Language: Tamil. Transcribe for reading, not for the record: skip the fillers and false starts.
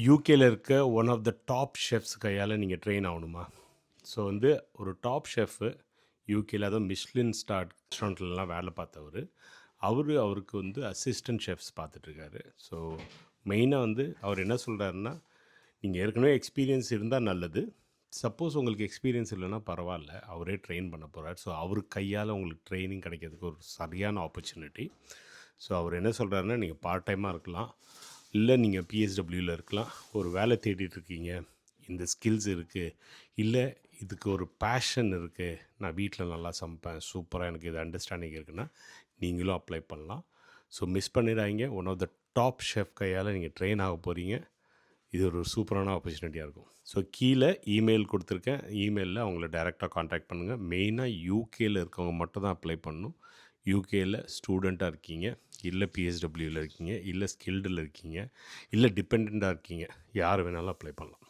யூகேல இருக்க one of the top chefs கையால் நீங்கள் ட்ரெயின் ஆகணுமா? ஸோ வந்து ஒரு டாப் ஷெஃப்பு யூகேல அதுவும் மிஷ்லின் ஸ்டார் ரெஸ்டாரண்ட்லலாம் வேலை பார்த்தவரு. அவருக்கு வந்து அசிஸ்டன்ட் ஷெஃப்ஸ் பார்த்துட்ருக்காரு. ஸோ மெயினாக வந்து அவர் என்ன சொல்கிறாருன்னா, நீங்கள் ஏற்கனவே எக்ஸ்பீரியன்ஸ் இருந்தால் நல்லது. சப்போஸ் உங்களுக்கு எக்ஸ்பீரியன்ஸ் இல்லைன்னா பரவாயில்ல. அவரே ட்ரெயின் பண்ண போகிறார். ஸோ அவர் கையால் உங்களுக்கு ட்ரெயினிங் கிடைக்கிறதுக்கு ஒரு சரியான ஆப்பர்ச்சுனிட்டி. ஸோ அவர் என்ன சொல்கிறாருன்னா, நீங்கள் பார்ட் டைமாக இருக்கலாம். இல்லை நீங்கள் பிஎஸ்டபிள்யூவில் இருக்கலாம். ஒரு வேலை தேடிட்டுருக்கீங்க. இந்த ஸ்கில்ஸ் இருக்குது. இல்லை இதுக்கு ஒரு பேஷன் இருக்குது. நான் வீட்டில் நல்லா சமைப்பேன். சூப்பராக எனக்கு இது அண்டர்ஸ்டாண்டிங் இருக்குன்னா, நீங்களும் அப்ளை பண்ணலாம். ஸோ மிஸ் பண்ணிடாதீங்க. One of the top chef கையால் நீங்கள் ட்ரெயின் ஆக போகிறீங்க. இது ஒரு சூப்பரான ஆப்பர்ச்சுனிட்டியாக இருக்கும். ஸோ கீழே இமெயில் கொடுத்துருக்கேன். இமெயிலில் அவங்கள டைரெக்டாக காண்டாக்ட் பண்ணுங்கள். மெயினாக யூகேல இருக்கவங்க மட்டும் தான் அப்ளை பண்ணணும். யூகேல ஸ்டூடெண்ட்டாக இருக்கீங்க, இல்லை பிஎஸ்டபிள்யூவில் இருக்கீங்க, இல்லை ஸ்கில்டில் இருக்கீங்க, இல்லை டிபெண்ட்டாக இருக்கீங்க, யார் வேணாலும் அப்ளை பண்ணலாம்.